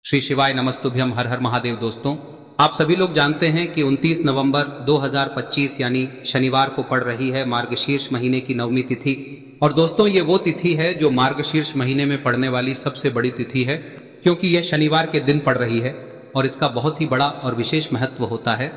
श्री शिवाय नमस्तुभ्यम। हर हर महादेव। दोस्तों, आप सभी लोग जानते हैं कि 29 नवंबर 2025 यानी शनिवार को पड़ रही है मार्गशीर्ष महीने की नवमी तिथि। और दोस्तों, ये वो तिथि है जो मार्गशीर्ष महीने में पड़ने वाली सबसे बड़ी तिथि है, क्योंकि यह शनिवार के दिन पड़ रही है और इसका बहुत ही बड़ा और विशेष महत्व होता है।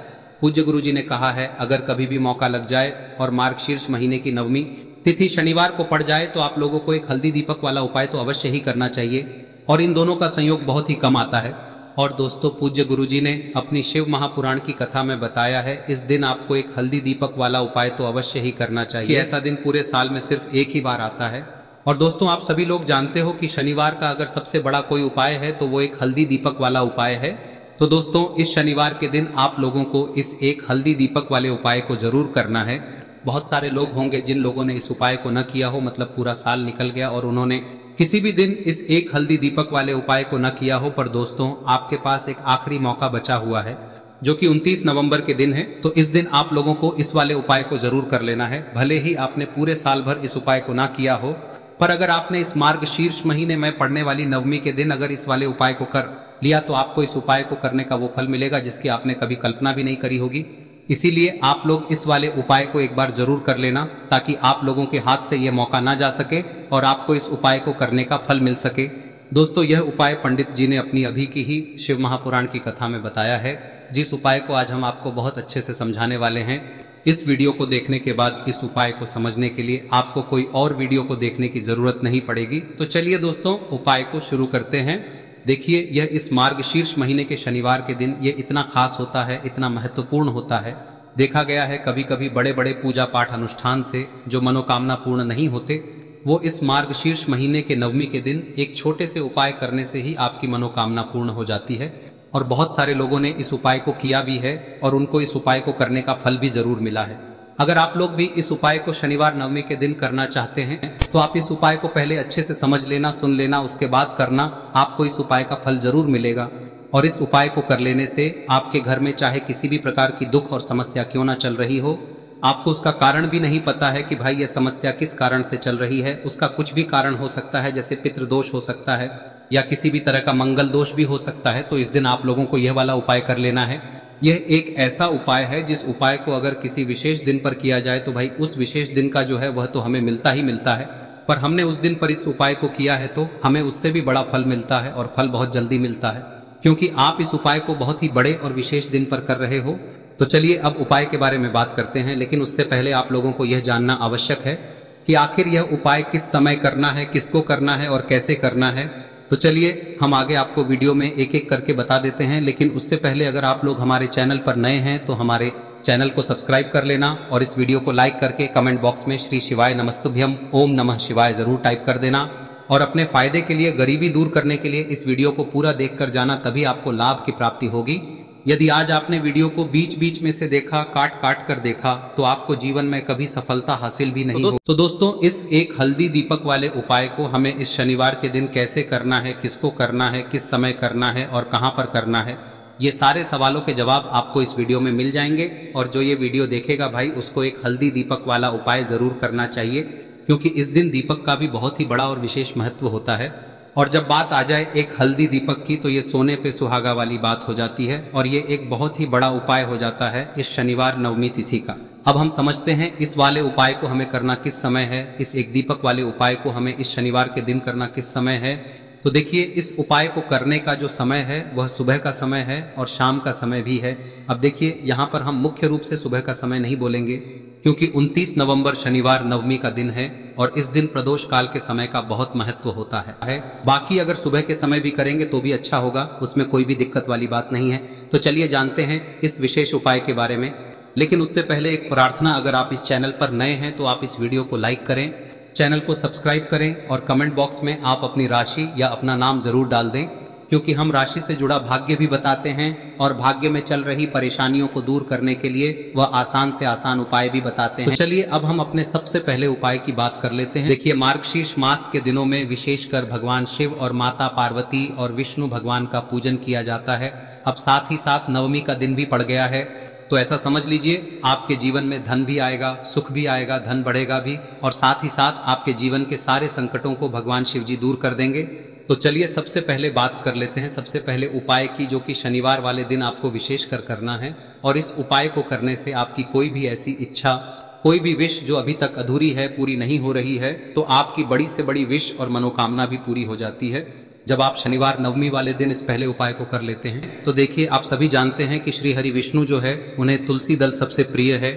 पूज्य गुरु जी ने कहा है, अगर कभी भी मौका लग जाए और मार्गशीर्ष महीने की नवमी तिथि शनिवार को पड़ जाए तो आप लोगों को एक हल्दी दीपक वाला उपाय तो अवश्य ही करना चाहिए, और इन दोनों का संयोग बहुत ही कम आता है। और दोस्तों, पूज्य गुरु जी ने अपनी शिव महापुराण की कथा में बताया है, इस दिन आपको एक हल्दी दीपक वाला उपाय तो अवश्य ही करना चाहिए कि ऐसा दिन पूरे साल में सिर्फ एक ही बार आता है। और दोस्तों, आप सभी लोग जानते हो कि शनिवार का अगर सबसे बड़ा कोई उपाय है तो वो एक हल्दी दीपक वाला उपाय है। तो दोस्तों, इस शनिवार के दिन आप लोगों को इस एक हल्दी दीपक वाले उपाय को जरूर करना है। बहुत सारे लोग होंगे जिन लोगों ने इस उपाय को न किया हो, मतलब पूरा साल निकल गया और उन्होंने किसी भी दिन इस एक हल्दी दीपक वाले उपाय को न किया हो। पर दोस्तों, आपके पास एक आखिरी मौका बचा हुआ है जो कि 29 नवंबर के दिन है। तो इस दिन आप लोगों को इस वाले उपाय को जरूर कर लेना है। भले ही आपने पूरे साल भर इस उपाय को ना किया हो, पर अगर आपने इस मार्गशीर्ष महीने में पड़ने वाली नवमी के दिन अगर इस वाले उपाय को कर लिया तो आपको इस उपाय को करने का वो फल मिलेगा जिसकी आपने कभी कल्पना भी नहीं करी होगी। इसीलिए आप लोग इस वाले उपाय को एक बार जरूर कर लेना, ताकि आप लोगों के हाथ से यह मौका ना जा सके और आपको इस उपाय को करने का फल मिल सके। दोस्तों, यह उपाय पंडित जी ने अपनी अभी की ही शिव महापुराण की कथा में बताया है, जिस उपाय को आज हम आपको बहुत अच्छे से समझाने वाले हैं। इस वीडियो को देखने के बाद इस उपाय को समझने के लिए आपको कोई और वीडियो को देखने की जरूरत नहीं पड़ेगी। तो चलिए दोस्तों, उपाय को शुरू करते हैं। देखिए, यह इस मार्गशीर्ष महीने के शनिवार के दिन ये इतना खास होता है, इतना महत्वपूर्ण होता है। देखा गया है कभी कभी बड़े बड़े पूजा पाठ अनुष्ठान से जो मनोकामना पूर्ण नहीं होते, वो इस मार्गशीर्ष महीने के नवमी के दिन एक छोटे से उपाय करने से ही आपकी मनोकामना पूर्ण हो जाती है। और बहुत सारे लोगों ने इस उपाय को किया भी है और उनको इस उपाय को करने का फल भी जरूर मिला है। अगर आप लोग भी इस उपाय को शनिवार नवमी के दिन करना चाहते हैं तो आप इस उपाय को पहले अच्छे से समझ लेना, सुन लेना, उसके बाद करना। आपको इस उपाय का फल जरूर मिलेगा। और इस उपाय को कर लेने से आपके घर में चाहे किसी भी प्रकार की दुख और समस्या क्यों ना चल रही हो, आपको उसका कारण भी नहीं पता है कि भाई यह समस्या किस कारण से चल रही है, उसका कुछ भी कारण हो सकता है, जैसे पितृदोष हो सकता है या किसी भी तरह का मंगल दोष भी हो सकता है। तो इस दिन आप लोगों को यह वाला उपाय कर लेना है। यह एक ऐसा उपाय है जिस उपाय को अगर किसी विशेष दिन पर किया जाए तो भाई उस विशेष दिन का जो है वह तो हमें मिलता ही मिलता है, पर हमने उस दिन पर इस उपाय को किया है तो हमें उससे भी बड़ा फल मिलता है, और फल बहुत जल्दी मिलता है, क्योंकि आप इस उपाय को बहुत ही बड़े और विशेष दिन पर कर रहे हो। तो चलिए अब उपाय के बारे में बात करते हैं, लेकिन उससे पहले आप लोगों को यह जानना आवश्यक है कि आखिर यह उपाय किस समय करना है, किसको करना है और कैसे करना है। तो चलिए हम आगे आपको वीडियो में एक एक करके बता देते हैं, लेकिन उससे पहले अगर आप लोग हमारे चैनल पर नए हैं तो हमारे चैनल को सब्सक्राइब कर लेना और इस वीडियो को लाइक करके कमेंट बॉक्स में श्री शिवाय नमस्तुभ्यम ओम नमः शिवाय जरूर टाइप कर देना। और अपने फायदे के लिए, गरीबी दूर करने के लिए इस वीडियो को पूरा देखकर जाना, तभी आपको लाभ की प्राप्ति होगी। यदि आज आपने वीडियो को बीच बीच में से देखा, काट काट कर देखा, तो आपको जीवन में कभी सफलता हासिल भी नहीं होगी। तो दोस्तों, इस एक हल्दी दीपक वाले उपाय को हमें इस शनिवार के दिन कैसे करना है, किसको करना है, किस समय करना है और कहां पर करना है, ये सारे सवालों के जवाब आपको इस वीडियो में मिल जाएंगे। और जो ये वीडियो देखेगा भाई, उसको एक हल्दी दीपक वाला उपाय जरूर करना चाहिए, क्योंकि इस दिन दीपक का भी बहुत ही बड़ा और विशेष महत्व होता है। और जब बात आ जाए एक हल्दी दीपक की, तो ये सोने पे सुहागा वाली बात हो जाती है और ये एक बहुत ही बड़ा उपाय हो जाता है इस शनिवार नवमी तिथि का। अब हम समझते हैं इस वाले उपाय को हमें करना किस समय है, इस एक दीपक वाले उपाय को हमें इस शनिवार के दिन करना किस समय है। तो देखिए, इस उपाय को करने का जो समय है वह सुबह का समय है और शाम का समय भी है। अब देखिए, यहाँ पर हम मुख्य रूप से सुबह का समय नहीं बोलेंगे, क्योंकि 29 नवंबर शनिवार नवमी का दिन है और इस दिन प्रदोष काल के समय का बहुत महत्व होता है। बाकी अगर सुबह के समय भी करेंगे तो भी अच्छा होगा, उसमें कोई भी दिक्कत वाली बात नहीं है। तो चलिए जानते हैं इस विशेष उपाय के बारे में। लेकिन उससे पहले एक प्रार्थना, अगर आप इस चैनल पर नए हैं तो आप इस वीडियो को लाइक करें, चैनल को सब्सक्राइब करें और कमेंट बॉक्स में आप अपनी राशि या अपना नाम जरूर डाल दें, क्योंकि हम राशि से जुड़ा भाग्य भी बताते हैं और भाग्य में चल रही परेशानियों को दूर करने के लिए वह आसान से आसान उपाय भी बताते हैं। तो चलिए अब हम अपने सबसे पहले उपाय की बात कर लेते हैं। देखिए, मार्गशीर्ष मास के दिनों में विशेषकर भगवान शिव और माता पार्वती और विष्णु भगवान का पूजन किया जाता है। अब साथ ही साथ नवमी का दिन भी पड़ गया है, तो ऐसा समझ लीजिए आपके जीवन में धन भी आएगा, सुख भी आएगा, धन बढ़ेगा भी, और साथ ही साथ आपके जीवन के सारे संकटों को भगवान शिव जी दूर कर देंगे। तो चलिए सबसे पहले बात कर लेते हैं सबसे पहले उपाय की, जो कि शनिवार वाले दिन आपको विशेष कर करना है। और इस उपाय को करने से आपकी कोई भी ऐसी इच्छा, कोई भी विश जो अभी तक अधूरी है, पूरी नहीं हो रही है, तो आपकी बड़ी से बड़ी विश और मनोकामना भी पूरी हो जाती है जब आप शनिवार नवमी वाले दिन इस पहले उपाय को कर लेते हैं। तो देखिए, आप सभी जानते हैं कि श्री हरि विष्णु जो है उन्हें तुलसी दल सबसे प्रिय है।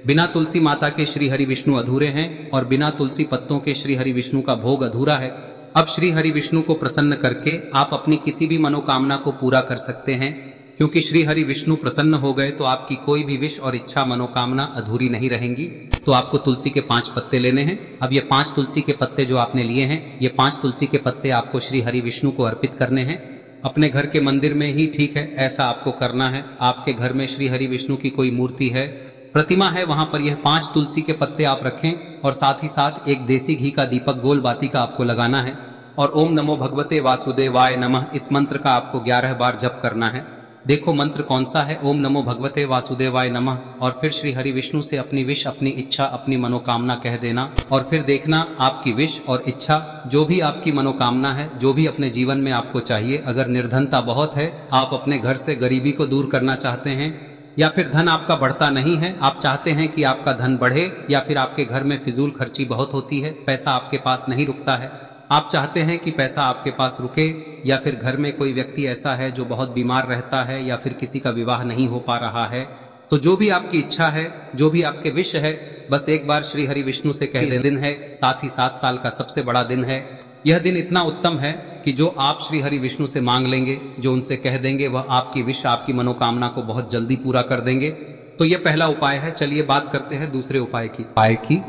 बिना तुलसी माता के श्री हरि विष्णु अधूरे हैं और बिना तुलसी पत्तों के श्री हरि विष्णु का भोग अधूरा है। अब श्री हरि विष्णु को प्रसन्न करके आप अपनी किसी भी मनोकामना को पूरा कर सकते हैं, क्योंकि श्री हरि विष्णु प्रसन्न हो गए तो आपकी कोई भी विश और इच्छा मनोकामना अधूरी नहीं रहेंगी। तो आपको तुलसी के 5 पत्ते लेने हैं। अब ये 5 तुलसी के पत्ते जो आपने लिए हैं, ये 5 तुलसी के पत्ते आपको श्री हरि विष्णु को अर्पित करने हैं। अपने घर के मंदिर में ही ठीक है, ऐसा आपको करना है। आपके घर में श्री हरि विष्णु की कोई मूर्ति है, प्रतिमा है, वहां पर यह 5 तुलसी के पत्ते आप रखें और साथ ही साथ एक देसी घी का दीपक गोल बाती का आपको लगाना है और ओम नमो भगवते वासुदेवाय नमः इस मंत्र का आपको 11 बार जप करना है। देखो मंत्र कौन सा है, ओम नमो भगवते वासुदेवाय नमः, और फिर श्री हरि विष्णु से अपनी विश, अपनी इच्छा, अपनी मनोकामना कह देना और फिर देखना आपकी विश और इच्छा, जो भी आपकी मनोकामना है, जो भी अपने जीवन में आपको चाहिए। अगर निर्धनता बहुत है, आप अपने घर से गरीबी को दूर करना चाहते हैं, या फिर धन आपका बढ़ता नहीं है, आप चाहते हैं कि आपका धन बढ़े, या फिर आपके घर में फिजूल खर्ची बहुत होती है, पैसा आपके पास नहीं रुकता है, आप चाहते हैं कि पैसा आपके पास रुके, या फिर घर में कोई व्यक्ति ऐसा है जो बहुत बीमार रहता है, या फिर किसी का विवाह नहीं हो पा रहा है, तो जो भी आपकी इच्छा है, जो भी आपके विश है, बस एक बार श्री हरि विष्णु से कह दें। दिन है, साथ ही 7 साल का सबसे बड़ा दिन है। यह दिन इतना उत्तम है कि जो आप श्री हरि विष्णु से मांग लेंगे, जो उनसे कह देंगे, वह आपकी विश, आपकी मनोकामना को बहुत जल्दी पूरा कर देंगे। तो यह पहला उपाय है। चलिए बात करते हैं दूसरे उपाय की।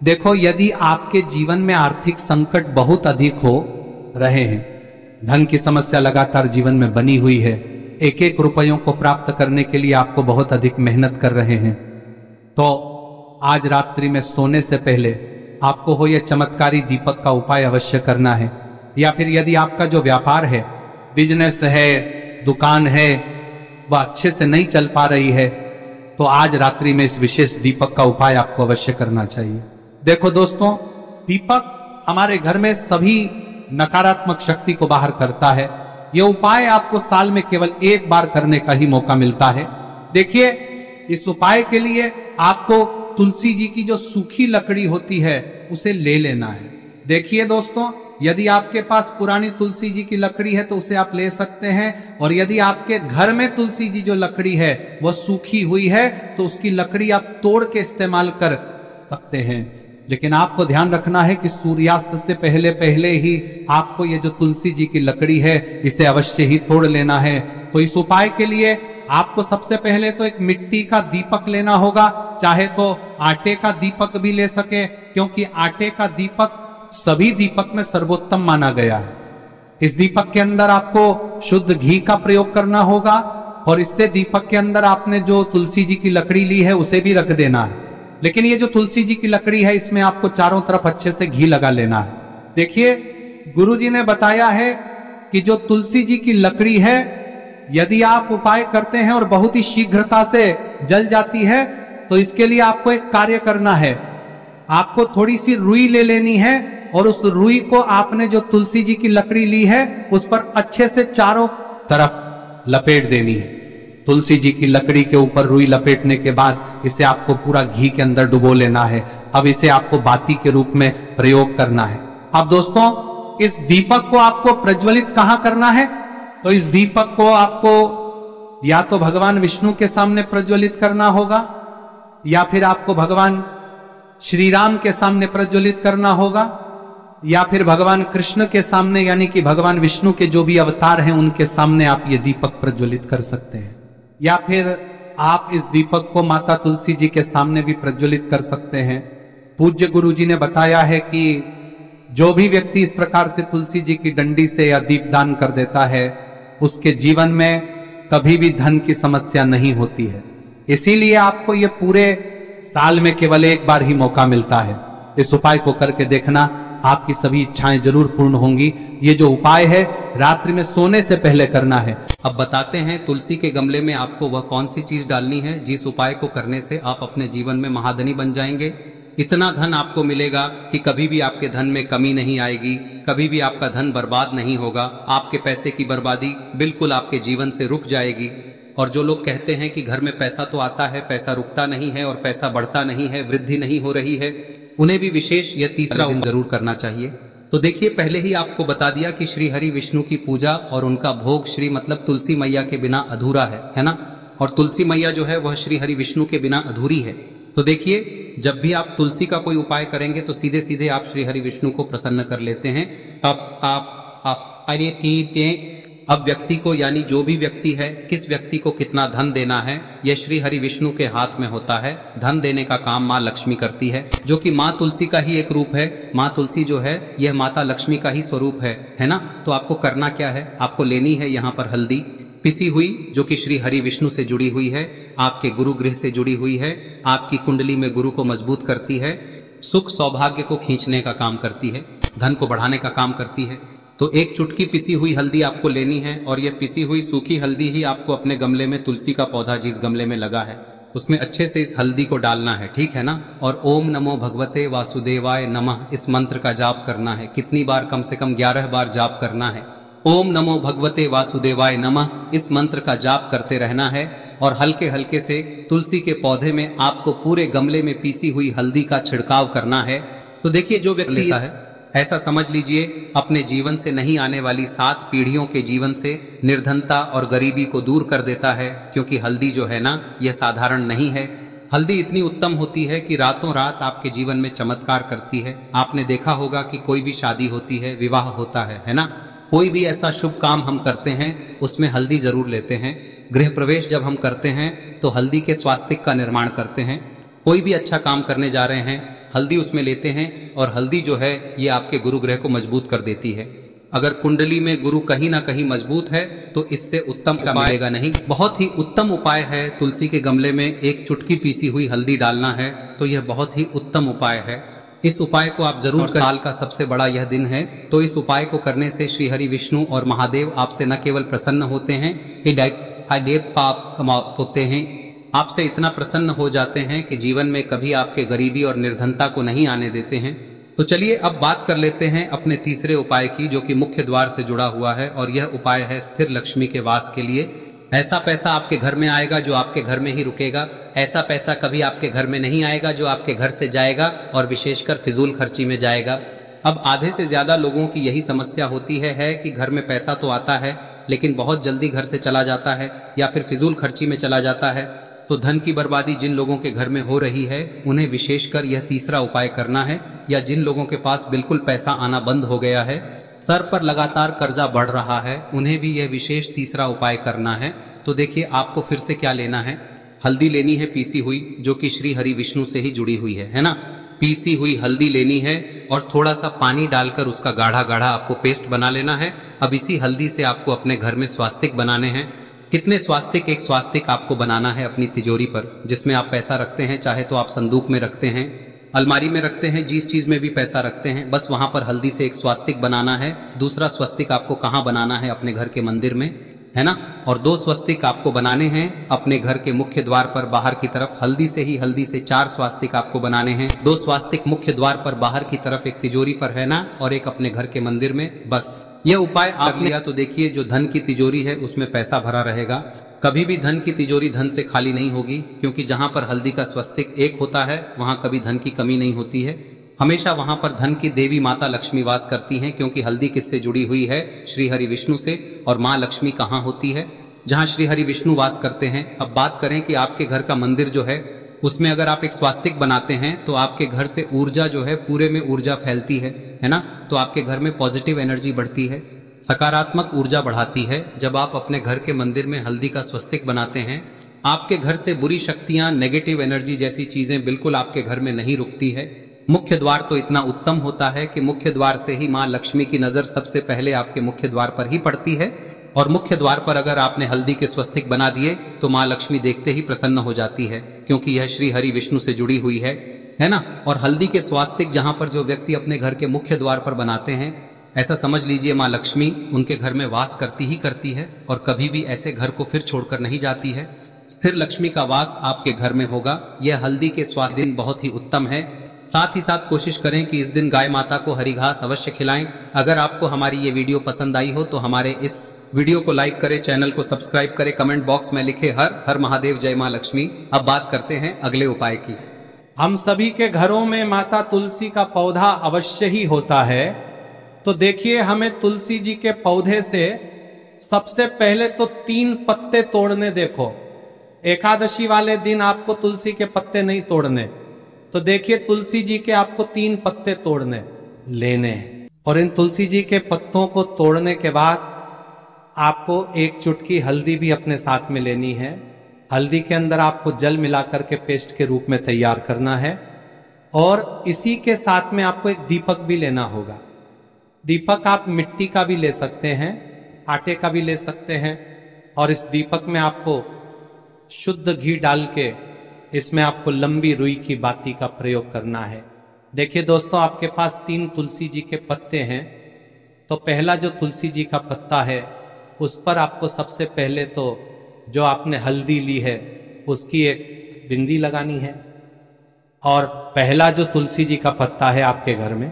देखो, यदि आपके जीवन में आर्थिक संकट बहुत अधिक हो रहे हैं, धन की समस्या लगातार जीवन में बनी हुई है, एक एक रुपयों को प्राप्त करने के लिए आपको बहुत अधिक मेहनत कर रहे हैं, तो आज रात्रि में सोने से पहले आपको हो यह चमत्कारी दीपक का उपाय अवश्य करना है। या फिर यदि आपका जो व्यापार है, बिजनेस है, दुकान है, वह अच्छे से नहीं चल पा रही है, तो आज रात्रि में इस विशेष दीपक का उपाय आपको अवश्य करना चाहिए। देखो दोस्तों, दीपक हमारे घर में सभी नकारात्मक शक्ति को बाहर करता है। यह उपाय आपको साल में केवल 1 बार करने का ही मौका मिलता है। देखिए, इस उपाय के लिए आपको तुलसी जी की जो सूखी लकड़ी होती है उसे ले लेना है। देखिए दोस्तों, यदि आपके पास पुरानी तुलसी जी की लकड़ी है तो उसे आप ले सकते हैं, और यदि आपके घर में तुलसी जी जो लकड़ी है वह सूखी हुई है तो उसकी लकड़ी आप तोड़ के इस्तेमाल कर सकते हैं। लेकिन आपको ध्यान रखना है कि सूर्यास्त से पहले पहले ही आपको ये जो तुलसी जी की लकड़ी है इसे अवश्य ही तोड़ लेना है। तो इस उपाय के लिए आपको सबसे पहले तो एक मिट्टी का दीपक लेना होगा, चाहे तो आटे का दीपक भी ले सके, क्योंकि आटे का दीपक सभी दीपक में सर्वोत्तम माना गया है। इस दीपक के अंदर आपको शुद्ध घी का प्रयोग करना होगा, और इससे दीपक के अंदर आपने जो तुलसी जी की लकड़ी ली है उसे भी रख देना है। लेकिन ये जो तुलसी जी की लकड़ी है, इसमें आपको चारों तरफ अच्छे से घी लगा लेना है। देखिए, गुरुजी ने बताया है कि जो तुलसी जी की लकड़ी है, यदि आप उपाय करते हैं और बहुत ही शीघ्रता से जल जाती है, तो इसके लिए आपको एक कार्य करना है। आपको थोड़ी सी रुई ले लेनी है और उस रुई को आपने जो तुलसी जी की लकड़ी ली है उस पर अच्छे से चारों तरफ लपेट देनी है। तुलसी जी की लकड़ी के ऊपर रुई लपेटने के बाद इसे आपको पूरा घी के अंदर डुबो लेना है। अब इसे आपको बाती के रूप में प्रयोग करना है। अब दोस्तों, इस दीपक को आपको प्रज्वलित कहां करना है? तो इस दीपक को आपको या तो भगवान विष्णु के सामने प्रज्वलित करना होगा, या फिर आपको भगवान श्री राम के सामने प्रज्वलित करना होगा, या फिर भगवान कृष्ण के सामने, यानी कि भगवान विष्णु के जो भी अवतार हैं उनके सामने आप ये दीपक प्रज्वलित कर सकते हैं। या फिर आप इस दीपक को माता तुलसी जी के सामने भी प्रज्वलित कर सकते हैं। पूज्य गुरु जी ने बताया है कि जो भी व्यक्ति इस प्रकार से तुलसी जी की डंडी से या दीपदान कर देता है, उसके जीवन में कभी भी धन की समस्या नहीं होती है। इसीलिए आपको ये पूरे साल में केवल 1 बार ही मौका मिलता है। इस उपाय को करके देखना, आपकी सभी इच्छाएं जरूर पूर्ण होंगी। ये जो उपाय है रात्रि में सोने से पहले करना है। अब बताते हैं तुलसी के गमले में आपको वह कौन सी चीज डालनी है जिस उपाय को करने से आप अपने जीवन में महाधनी बन जाएंगे। इतना धन आपको मिलेगा कि कभी भी आपके धन में कमी नहीं आएगी, कभी भी आपका धन बर्बाद नहीं होगा। आपके पैसे की बर्बादी बिल्कुल आपके जीवन से रुक जाएगी। और जो लोग कहते हैं कि घर में पैसा तो आता है, पैसा रुकता नहीं है और पैसा बढ़ता नहीं है, वृद्धि नहीं हो रही है, उन्हें भी विशेष यह तीसरा दिन जरूर करना चाहिए। तो देखिए, पहले ही आपको बता दिया कि श्री हरि विष्णु की पूजा और उनका भोग श्री मतलब तुलसी मैया के बिना अधूरा है ना। और तुलसी मैया जो है वह श्री हरि विष्णु के बिना अधूरी है। तो देखिए, जब भी आप तुलसी का कोई उपाय करेंगे तो सीधे सीधे आप श्री हरि विष्णु को प्रसन्न कर लेते हैं। अब व्यक्ति को, यानी जो भी व्यक्ति है, किस व्यक्ति को कितना धन देना है, यह श्री हरि विष्णु के हाथ में होता है। धन देने का काम माँ लक्ष्मी करती है, जो कि माँ तुलसी का ही एक रूप है। माँ तुलसी जो है यह माता लक्ष्मी का ही स्वरूप है ना। तो आपको करना क्या है, आपको लेनी है यहाँ पर हल्दी पिसी हुई, जो कि श्री हरि विष्णु से जुड़ी हुई है, आपके गुरु गृह से जुड़ी हुई है, आपकी कुंडली में गुरु को मजबूत करती है, सुख सौभाग्य को खींचने का काम करती है, धन को बढ़ाने का काम करती है। तो एक चुटकी पिसी हुई हल्दी आपको लेनी है और यह पिसी हुई सूखी हल्दी ही आपको अपने गमले में, तुलसी का पौधा जिस गमले में लगा है उसमें अच्छे से इस हल्दी को डालना है, ठीक है ना। और ओम नमो भगवते वासुदेवाय नमः इस मंत्र का जाप करना है। कितनी बार? कम से कम 11 बार जाप करना है। ओम नमो भगवते वासुदेवाय नमः इस मंत्र का जाप करते रहना है। और हल्के हल्के से तुलसी के पौधे में आपको पूरे गमले में पीसी हुई हल्दी का छिड़काव करना है। तो देखिए, जो व्यक्ति लेता है, ऐसा समझ लीजिए अपने जीवन से नहीं आने वाली 7 पीढ़ियों के जीवन से निर्धनता और गरीबी को दूर कर देता है। क्योंकि हल्दी जो है ना, यह साधारण नहीं है। हल्दी इतनी उत्तम होती है कि रातों रात आपके जीवन में चमत्कार करती है। आपने देखा होगा कि कोई भी शादी होती है, विवाह होता है ना, कोई भी ऐसा शुभ काम हम करते हैं उसमें हल्दी जरूर लेते हैं। गृह प्रवेश जब हम करते हैं तो हल्दी के स्वास्तिक का निर्माण करते हैं। कोई भी अच्छा काम करने जा रहे हैं, हल्दी उसमें लेते हैं। और हल्दी जो है ये आपके गुरु ग्रह को मजबूत कर देती है। अगर कुंडली में गुरु कहीं ना कहीं मजबूत है तो इससे उत्तम का मिलेगा नहीं। बहुत ही उत्तम उपाय है, तुलसी के गमले में एक चुटकी पीसी हुई हल्दी डालना है। तो यह बहुत ही उत्तम उपाय है। इस उपाय को आप जरूर, साल का सबसे बड़ा यह दिन है, तो इस उपाय को करने से श्री हरि विष्णु और महादेव आपसे न केवल प्रसन्न होते हैं, पाप होते हैं, आपसे इतना प्रसन्न हो जाते हैं कि जीवन में कभी आपके गरीबी और निर्धनता को नहीं आने देते हैं। तो चलिए अब बात कर लेते हैं अपने तीसरे उपाय की, जो कि मुख्य द्वार से जुड़ा हुआ है। और यह उपाय है स्थिर लक्ष्मी के वास के लिए। ऐसा पैसा आपके घर में आएगा जो आपके घर में ही रुकेगा। ऐसा पैसा कभी आपके घर में नहीं आएगा जो आपके घर से जाएगा और विशेषकर फिजूल खर्ची में जाएगा। अब आधे से ज्यादा लोगों की यही समस्या होती है कि घर में पैसा तो आता है लेकिन बहुत जल्दी घर से चला जाता है या फिर फिजूल खर्ची में चला जाता है। तो धन की बर्बादी जिन लोगों के घर में हो रही है उन्हें विशेषकर यह तीसरा उपाय करना है। या जिन लोगों के पास बिल्कुल पैसा आना बंद हो गया है, सर पर लगातार कर्जा बढ़ रहा है, उन्हें भी यह विशेष तीसरा उपाय करना है। तो देखिए, आपको फिर से क्या लेना है, हल्दी लेनी है पीसी हुई, जो कि श्री हरि विष्णु से ही जुड़ी हुई है ना। पीसी हुई हल्दी लेनी है और थोड़ा सा पानी डालकर उसका गाढ़ा गाढ़ा आपको पेस्ट बना लेना है। अब इसी हल्दी से आपको अपने घर में स्वास्तिक बनाने हैं। कितने स्वास्तिक? एक स्वास्तिक आपको बनाना है अपनी तिजोरी पर, जिसमें आप पैसा रखते हैं। चाहे तो आप संदूक में रखते हैं, अलमारी में रखते हैं, जिस चीज में भी पैसा रखते हैं, बस वहां पर हल्दी से एक स्वास्तिक बनाना है। दूसरा स्वस्तिक आपको कहाँ बनाना है? अपने घर के मंदिर में, है ना। और 2 स्वस्तिक आपको बनाने हैं अपने घर के मुख्य द्वार पर बाहर की तरफ। हल्दी से 4 स्वास्तिक आपको बनाने हैं। 2 स्वास्तिक मुख्य द्वार पर बाहर की तरफ, एक तिजोरी पर, है ना, और एक अपने घर के मंदिर में। बस यह उपाय आप लिया तो देखिए, जो धन की तिजोरी है उसमें पैसा भरा रहेगा। कभी भी धन की तिजोरी धन से खाली नहीं होगी, क्योंकि जहां पर हल्दी का स्वस्तिक एक होता है वहां कभी धन की कमी नहीं होती है। हमेशा वहां पर धन की देवी माता लक्ष्मी वास करती हैं, क्योंकि हल्दी किससे जुड़ी हुई है? श्री हरि विष्णु से। और माँ लक्ष्मी कहाँ होती है? जहाँ श्री हरि विष्णु वास करते हैं। अब बात करें कि आपके घर का मंदिर जो है उसमें अगर आप एक स्वास्तिक बनाते हैं तो आपके घर से ऊर्जा जो है, पूरे में ऊर्जा फैलती है ना। तो आपके घर में पॉजिटिव एनर्जी बढ़ती है, सकारात्मक ऊर्जा बढ़ाती है। जब आप अपने घर के मंदिर में हल्दी का स्वस्तिक बनाते हैं, आपके घर से बुरी शक्तियां, नेगेटिव एनर्जी जैसी चीजें बिल्कुल आपके घर में नहीं रुकती है। मुख्य द्वार तो इतना उत्तम होता है कि मुख्य द्वार से ही माँ लक्ष्मी की नजर सबसे पहले आपके मुख्य द्वार पर ही पड़ती है। और मुख्य द्वार पर अगर आपने हल्दी के स्वस्तिक बना दिए तो माँ लक्ष्मी देखते ही प्रसन्न हो जाती है, क्योंकि यह श्री हरि विष्णु से जुड़ी हुई है ना। और हल्दी के स्वास्तिक जहां पर जो व्यक्ति अपने घर के मुख्य द्वार पर बनाते हैं, ऐसा समझ लीजिए माँ लक्ष्मी उनके घर में वास करती ही करती है और कभी भी ऐसे घर को फिर छोड़कर नहीं जाती है। स्थिर लक्ष्मी का वास आपके घर में होगा। यह हल्दी के स्वास्तिक बहुत ही उत्तम है। साथ ही साथ कोशिश करें कि इस दिन गाय माता को हरी घास अवश्य खिलाएं। अगर आपको हमारी ये वीडियो पसंद आई हो तो हमारे इस वीडियो को लाइक करें, चैनल को सब्सक्राइब करें, कमेंट बॉक्स में लिखे हर हर महादेव, जय मां लक्ष्मी। अब बात करते हैं अगले उपाय की। हम सभी के घरों में माता तुलसी का पौधा अवश्य ही होता है। तो देखिए, हमें तुलसी जी के पौधे से सबसे पहले तो 3 पत्ते तोड़ने। देखो, एकादशी वाले दिन आपको तुलसी के पत्ते नहीं तोड़ने, तो देखिए तुलसी जी के आपको 3 पत्ते तोड़ने लेने हैं। और इन तुलसी जी के पत्तों को तोड़ने के बाद आपको 1 चुटकी हल्दी भी अपने साथ में लेनी है। हल्दी के अंदर आपको जल मिलाकर के पेस्ट के रूप में तैयार करना है। और इसी के साथ में आपको एक दीपक भी लेना होगा। दीपक आप मिट्टी का भी ले सकते हैं, आटे का भी ले सकते हैं। और इस दीपक में आपको शुद्ध घी डाल के इसमें आपको लंबी रुई की बाती का प्रयोग करना है। देखिए दोस्तों, आपके पास 3 तुलसी जी के पत्ते हैं। तो पहला जो तुलसी जी का पत्ता है उस पर आपको सबसे पहले तो जो आपने हल्दी ली है उसकी एक बिंदी लगानी है। और पहला जो तुलसी जी का पत्ता है आपके घर में,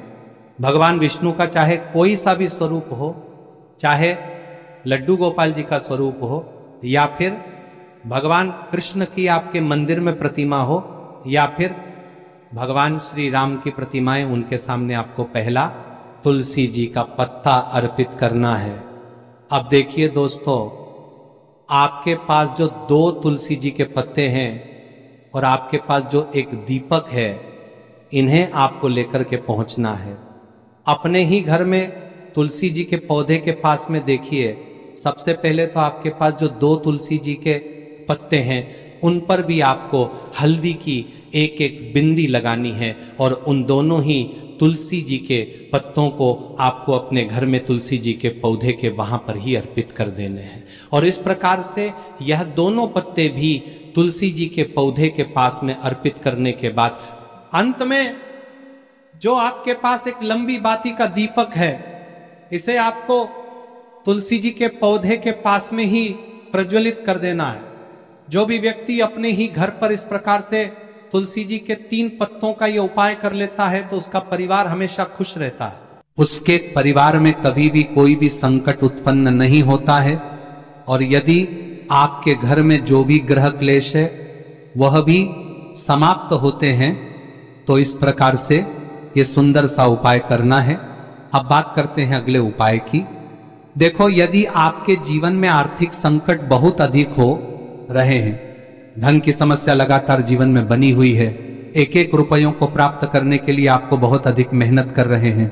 भगवान विष्णु का चाहे कोई सा भी स्वरूप हो, चाहे लड्डू गोपाल जी का स्वरूप हो, या फिर भगवान कृष्ण की आपके मंदिर में प्रतिमा हो, या फिर भगवान श्री राम की प्रतिमाएं, उनके सामने आपको पहला तुलसी जी का पत्ता अर्पित करना है। अब देखिए दोस्तों, आपके पास जो 2 तुलसी जी के पत्ते हैं और आपके पास जो एक दीपक है, इन्हें आपको लेकर के पहुंचना है। अपने ही घर में तुलसी जी के पौधे के पास में देखिए, सबसे पहले तो आपके पास जो 2 तुलसी जी के पत्ते हैं उन पर भी आपको हल्दी की एक बिंदी लगानी है। और उन दोनों ही तुलसी जी के पत्तों को आपको अपने घर में तुलसी जी के पौधे के वहां पर ही अर्पित कर देने हैं। और इस प्रकार से यह दोनों पत्ते भी तुलसी जी के पौधे के पास में अर्पित करने के बाद अंत में जो आपके पास एक लंबी बाती का दीपक है, इसे आपको तुलसी जी के पौधे के पास में ही प्रज्वलित कर देना है। जो भी व्यक्ति अपने ही घर पर इस प्रकार से तुलसी जी के 3 पत्तों का ये उपाय कर लेता है तो उसका परिवार हमेशा खुश रहता है। उसके परिवार में कभी भी कोई भी संकट उत्पन्न नहीं होता है। और यदि आपके घर में जो भी ग्रह क्लेश है वह भी समाप्त होते हैं। तो इस प्रकार से ये सुंदर सा उपाय करना है। अब बात करते हैं अगले उपाय की। देखो, यदि आपके जीवन में आर्थिक संकट बहुत अधिक हो रहे हैं, धन की समस्या लगातार जीवन में बनी हुई है, एक रुपयों को प्राप्त करने के लिए आपको बहुत अधिक मेहनत कर रहे हैं,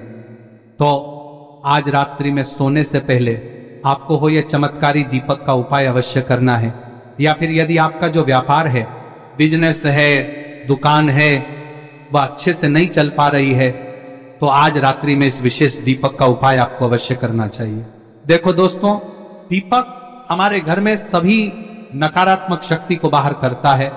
तो आज रात्रि में सोने से पहले आपको हो यह चमत्कारी दीपक का उपाय अवश्य करना है। या फिर यदि आपका जो व्यापार है, बिजनेस है, दुकान है, वह अच्छे से नहीं चल पा रही है, तो आज रात्रि में इस विशेष दीपक का उपाय आपको अवश्य करना चाहिए। देखो दोस्तों, दीपक हमारे घर में सभी नकारात्मक शक्ति को बाहर करता है।